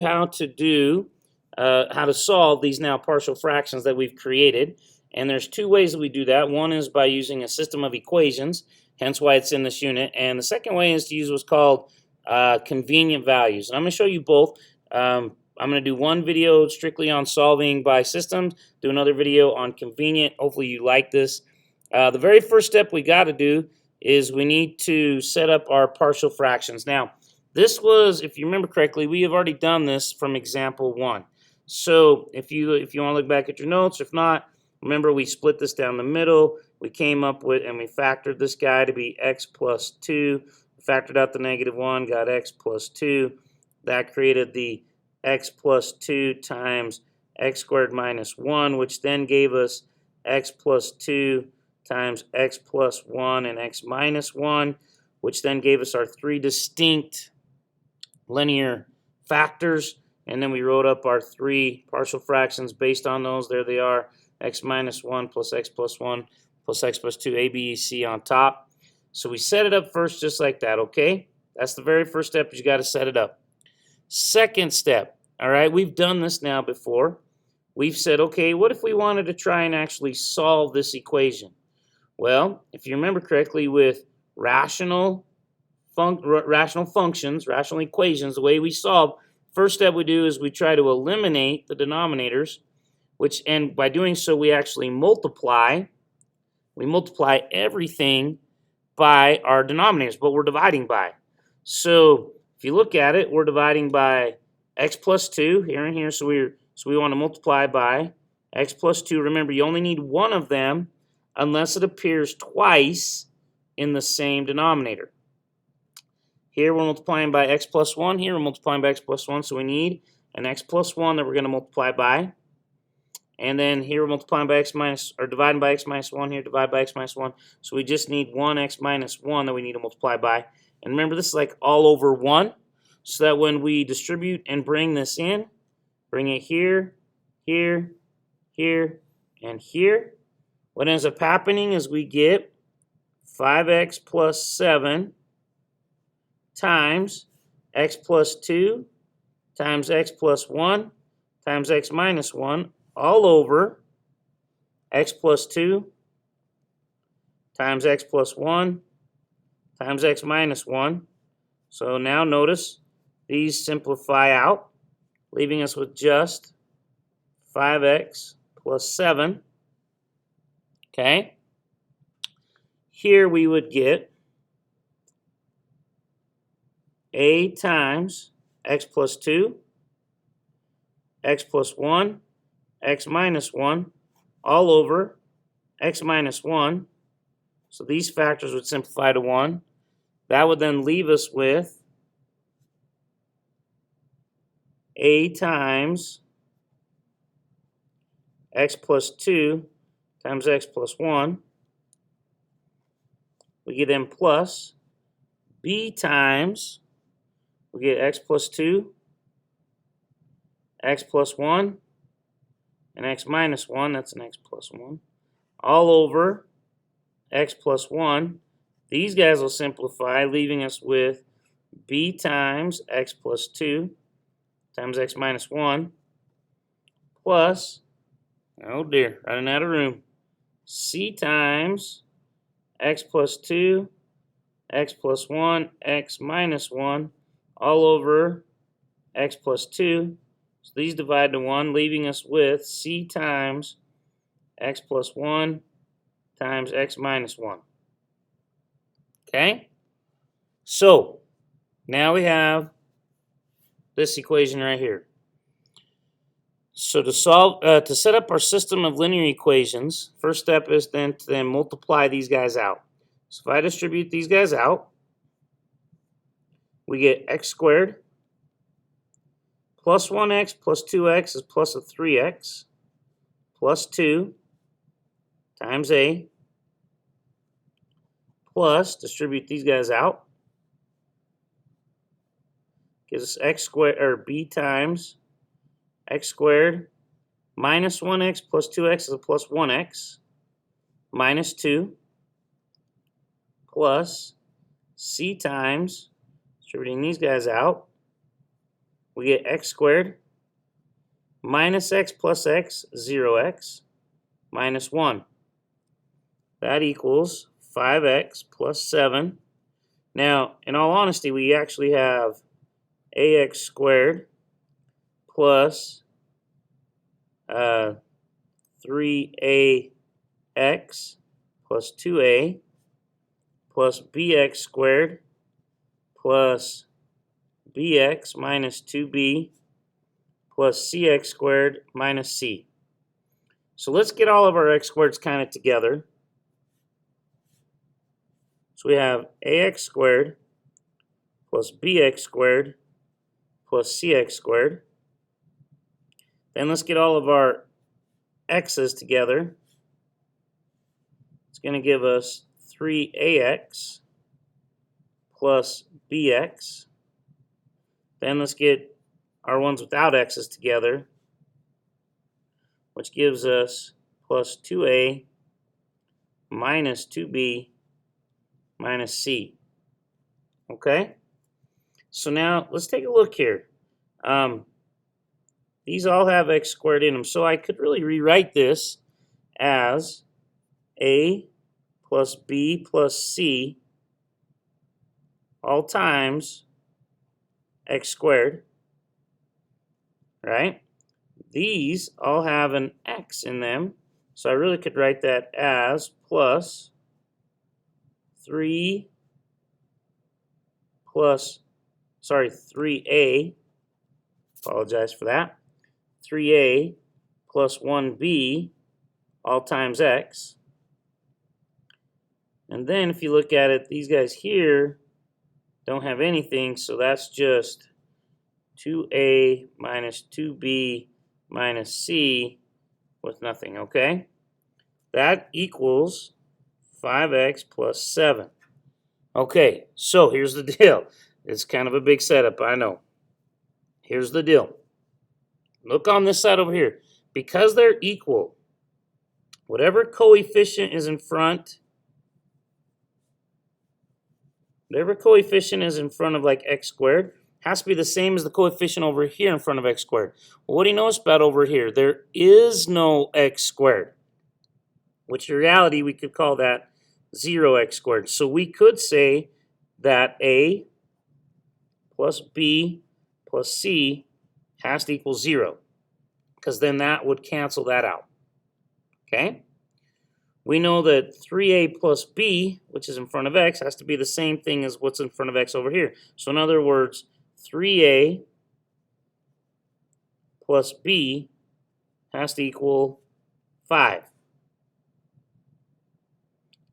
how to solve these now partial fractions that we've created. And there's two ways that we do that. One is by using a system of equations, hence why it's in this unit. And the second way is to use what's called convenient values. And I'm going to show you both. I'm going to do one video strictly on solving by systems, do another video on convenient. Hopefully you like this. The very first step we got to do is we need to set up our partial fractions. Now, this was, if you remember correctly, we have already done this from example 1. So if you want to look back at your notes, if not, remember we split this down the middle. We came up with, and we factored this guy to be x plus 2. Factored out the -1, got x plus 2. That created the x plus 2 times x squared minus 1, which then gave us x plus 2 times x plus 1 and x minus 1, which then gave us our 3 distinct linear factors. And then we wrote up our 3 partial fractions based on those. There they are, x minus 1 plus x plus 1 plus x plus 2, a, b, c on top. So we set it up first just like that, okay? That's the very first step, you got to set it up. Second step, all right, we've done this now before. We've said, okay, what if we wanted to try and actually solve this equation? Well, if you remember correctly, with rational functions, rational equations, the way we solve, first step we do is we try to eliminate the denominators, and by doing so we actually multiply. We multiply everything by our denominators, but we're dividing by. So if you look at it, we're dividing by x plus 2 here and here, so we want to multiply by x plus 2. Remember, you only need one of them unless it appears twice in the same denominator. Here we're multiplying by x plus 1. Here we're multiplying by x plus 1. So we need an x plus 1 that we're going to multiply by. And then here we're multiplying by x minus, or dividing by x minus 1. Here, divide by x minus 1. So we just need 1x minus 1 that we need to multiply by. And remember, this is like all over 1. So that when we distribute and bring this in, bring it here, here, here, and here, what ends up happening is we get 5x plus 7 times x plus 2 times x plus 1 times x minus 1 all over x plus 2 times x plus 1 times x minus 1. So now notice these simplify out, leaving us with just 5x plus 7. Okay? Here we would get a times x plus 2, x plus 1, x minus 1, all over x minus 1. So these factors would simplify to 1. That would then leave us with a times x plus 2 times x plus 1. We get then plus b times, we get x plus 2, x plus 1, and x minus 1, that's an x plus 1, all over x plus 1. These guys will simplify, leaving us with b times x plus 2 times x minus 1 plus, oh dear, running out of room, c times x plus 2, x plus 1, x minus 1, all over x plus 2. So these divide to 1, leaving us with c times x plus 1 times x minus 1. Okay? So, now we have this equation right here. So to set up our system of linear equations, first step is then to multiply these guys out. So if I distribute these guys out, we get x squared plus 1x plus 2x is plus a 3x plus 2 times a plus, distribute these guys out, gives us x squared, or b times x squared minus 1x plus 2x is a plus 1x minus 2 plus c times, distributing these guys out, we get x squared minus x plus x, 0x, minus 1. That equals 5x plus 7. Now, in all honesty, we actually have ax squared plus 3ax plus 2a plus bx squared plus bx minus 2b plus cx squared minus c. So let's get all of our x squareds kind of together. So we have ax squared plus bx squared plus cx squared. Then let's get all of our x's together. It's going to give us 3ax plus bx. Then let's get our ones without x's together, which gives us plus 2a minus 2b minus c. Okay? So now let's take a look here. These all have x squared in them, so I could really rewrite this as a plus b plus c all times x squared, right? These all have an x in them, so I really could write that as plus 3a apologize for that, 3a plus 1b all times x. And then if you look at it, these guys here don't have anything, so that's just 2a minus 2b minus c with nothing, okay? That equals 5x plus 7. Okay, so here's the deal. It's kind of a big setup, I know. Here's the deal. Look on this side over here. Because they're equal, whatever coefficient is in front, of like x squared, has to be the same as the coefficient over here in front of x squared. Well, what do you notice about over here? There is no x squared, which in reality we could call that 0x squared. So we could say that a plus b plus c has to equal 0, because then that would cancel that out. Okay? We know that 3a plus b, which is in front of x, has to be the same thing as what's in front of x over here. So in other words, 3a plus b has to equal 5.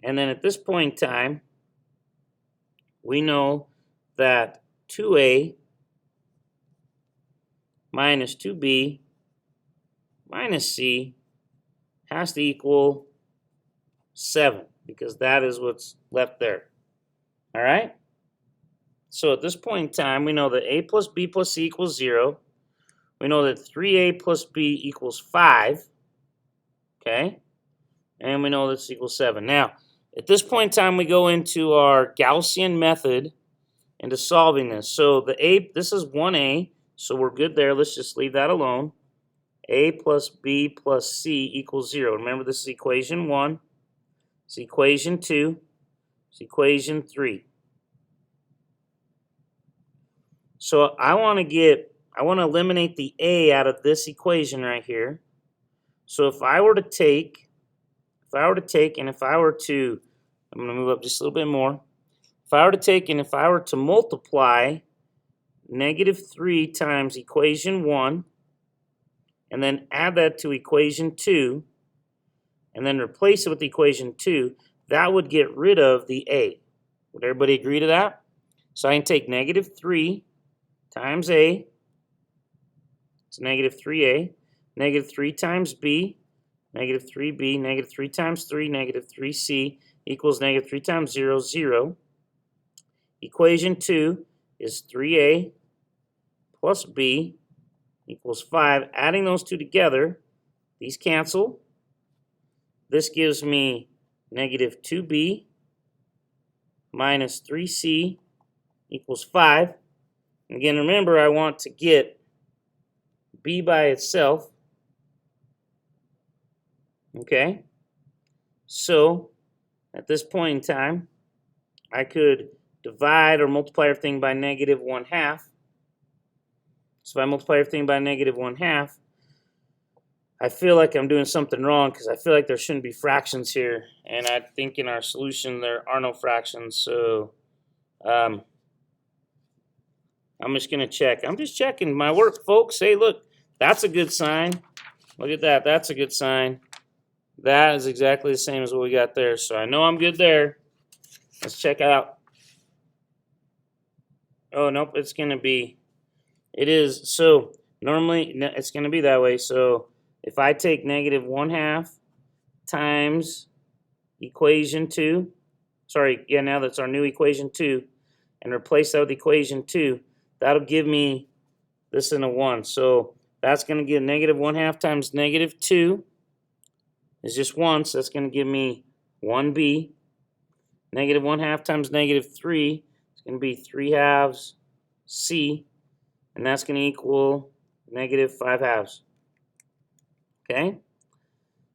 And then at this point in time, we know that 2a minus 2b minus c has to equal 7, because that is what's left there. All right? So at this point in time, we know that a plus b plus c equals 0. We know that 3a plus b equals 5. Okay? And we know this equals 7. Now, at this point in time, we go into our Gaussian method into solving this. So this is 1a, so we're good there. Let's just leave that alone. A plus b plus c equals 0. Remember, this is equation 1. It's equation 2. It's equation 3. So I want to eliminate the a out of this equation right here. So if I were to I'm going to move up just a little bit more. If I were to multiply -3 times equation 1, and then add that to equation 2, and then replace it with equation 2, that would get rid of the a. Would everybody agree to that? So I can take -3 times a, it's -3a, -3 times b, -3b, -3 times 3, -3c equals -3 times 0, 0. Equation 2 is 3a plus b equals 5. Adding those two together, these cancel. This gives me -2b minus 3c equals 5. Again, remember, I want to get b by itself. Okay? So, at this point in time, I could divide or multiply everything by negative 1/2. So if I multiply everything by negative 1/2, I feel like I'm doing something wrong because I feel like there shouldn't be fractions here. And I think in our solution there are no fractions. So I'm just going to check. I'm just checking my work, folks. Hey, look, that's a good sign. Look at that. That's a good sign. That is exactly the same as what we got there. So I know I'm good there. Let's check out. Oh, nope, it's going to be, it is, so normally it's going to be that way. So if I take negative 1/2 times equation 2, sorry, yeah, now that's our new equation 2, and replace that with equation 2, that'll give me this in a 1. So that's going to give negative 1/2 times negative 2 is just 1, so that's going to give me 1b. Negative 1/2 times negative 3 is going to be 3/2 c, and that's going to equal negative 5/2. Okay?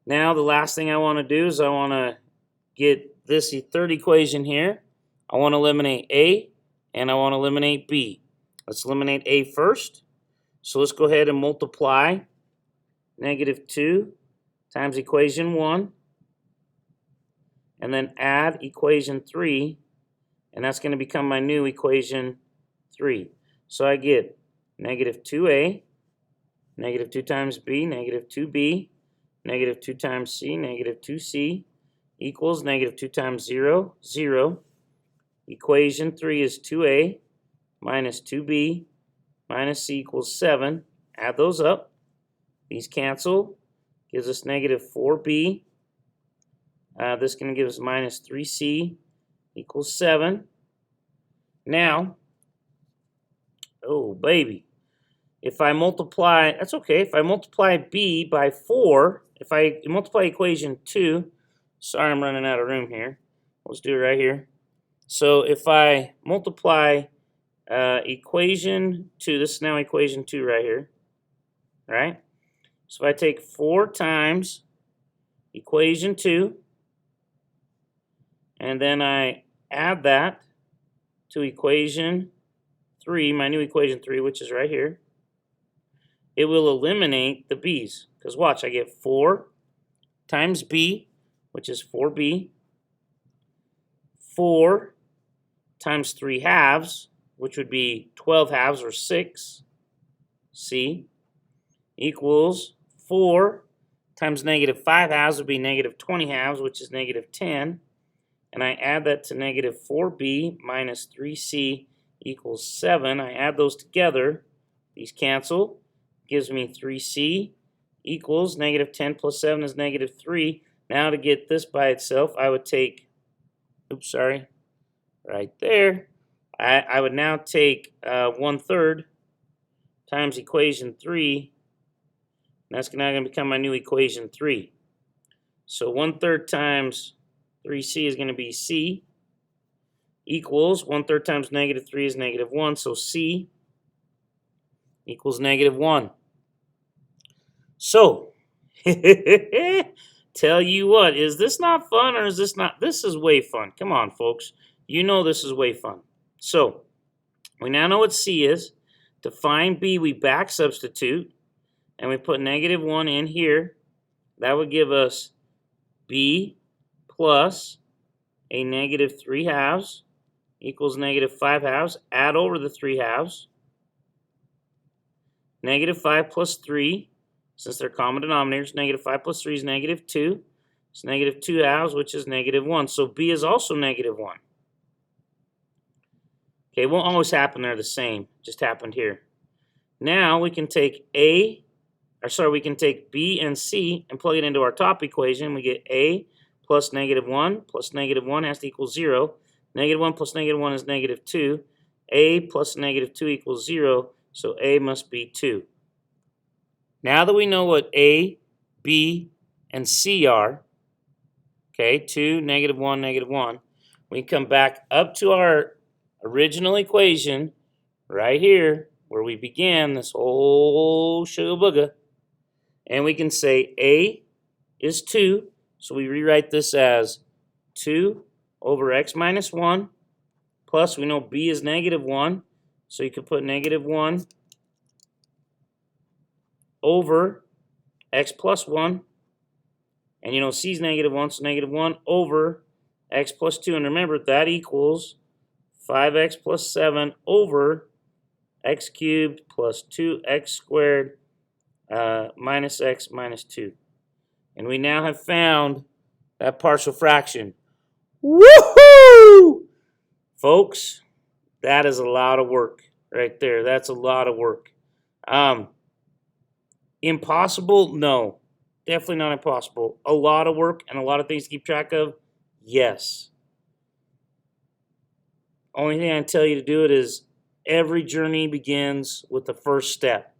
Now the last thing I want to do is I want to get this third equation here. I want to eliminate a, and I want to eliminate b. Let's eliminate a first. So let's go ahead and multiply negative 2 times equation 1, and then add equation 3, and that's going to become my new equation 3. So I get negative 2a, negative 2 times b, negative 2b, negative 2 times c, negative 2c, equals negative 2 times 0, 0. Equation 3 is 2a minus 2b minus c equals 7. Add those up. These cancel. Gives us negative 4b. This is going to give us minus 3c equals 7. Now, oh, baby. If I multiply, that's okay. If I multiply b by 4, if I multiply equation 2, sorry, I'm running out of room here. Let's do it right here. So if I multiply equation 2, this is now equation 2 right here, right? So if I take 4 times equation 2, and then I add that to equation 3, my new equation 3, which is right here, it will eliminate the b's. Because watch, I get 4 times b, which is 4b, 4 times 3/2, which would be 12/2 or 6, c, equals 4 times negative 5/2 would be negative 20/2, which is negative 10. And I add that to negative 4b minus 3c equals 7. I add those together. These cancel. Gives me 3c equals negative 10 plus 7 is negative 3. Now to get this by itself, I would take, oops, sorry, right there. I would now take 1/3 times equation 3. And that's now going to become my new equation 3. So 1/3 times 3c is going to be c equals 1/3 times negative 3 is negative 1. So c equals negative 1. So, tell you what, is this not fun or is this not? This is way fun. Come on, folks. You know this is way fun. So, we now know what c is. To find b, we back substitute, and we put negative 1 in here. That would give us b plus a negative 3/2 equals negative 5/2. Add over the 3/2. Negative 5 plus 3, since they're common denominators, negative 5 plus 3 is negative 2. It's negative 2/2, which is negative 1. So b is also negative 1. Okay, it won't always happen there the same. Just happened here. Now we can take we can take b and c and plug it into our top equation. We get a plus negative 1 plus negative 1 has to equal 0. Negative 1 plus negative 1 is negative 2. A plus negative 2 equals 0. So a must be 2. Now that we know what a, b, and c are, okay, 2, negative 1, negative 1, we come back up to our original equation right here where we began this whole sugar booger. And we can say A is 2. So we rewrite this as 2 over x minus 1. Plus, we know B is negative 1. So you could put negative 1 over x plus 1. And you know C is negative 1, so negative 1 over x plus 2. And remember, that equals 5x plus 7 over x cubed plus 2x squared minus x minus 2. And we now have found that partial fraction. Woohoo! Folks, that is a lot of work right there. That's a lot of work. Impossible? No. Definitely not impossible. A lot of work and a lot of things to keep track of? Yes. Only thing I can tell you to do it is every journey begins with the first step.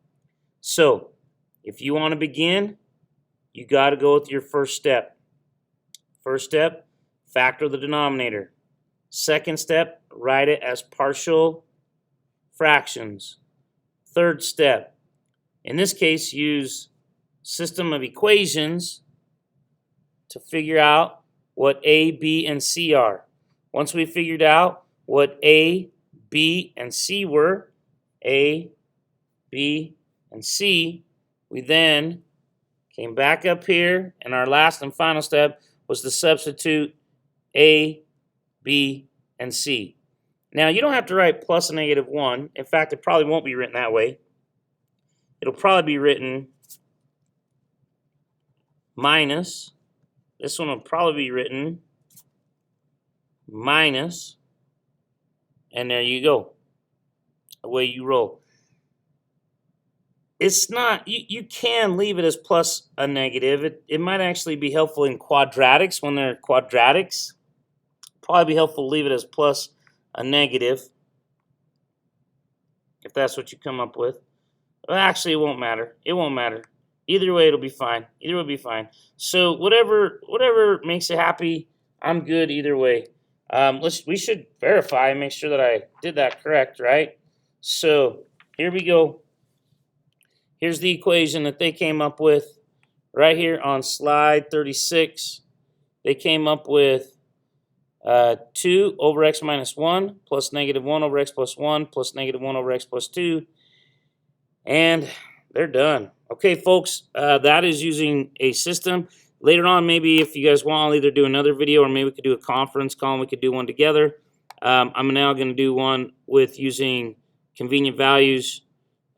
So, if you want to begin, you got to go with your first step. First step, factor the denominator. Second step, write it as partial fractions. Third step, in this case, use system of equations to figure out what A, B, and C are. Once we figured out what A, B, and C were, A, B, and C, we then came back up here, and our last and final step was to substitute A, B, and C. Now, you don't have to write plus a negative 1. In fact, it probably won't be written that way. It'll probably be written minus. This one will probably be written minus. And there you go. Away you roll. It's not, you can leave it as plus a negative. It might actually be helpful in quadratics when they're quadratics. Probably be helpful to leave it as plus a negative, if that's what you come up with. Well, actually, it won't matter. It won't matter. Either way, it'll be fine. Either way will be fine. So whatever makes you happy, I'm good either way. We should verify and make sure that I did that correct, right? So here we go. Here's the equation that they came up with right here on slide 36. They came up with 2 over x minus 1 plus negative 1 over x plus 1 plus negative 1 over x plus 2. And they're done. Okay, folks, that is using a system. Later on, maybe if you guys want, I'll either do another video or maybe we could do a conference call and we could do one together. I'm now going to do one with using convenient values,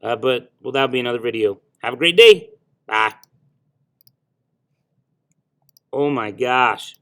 but well, that'll be another video. Have a great day. Bye. Oh my gosh.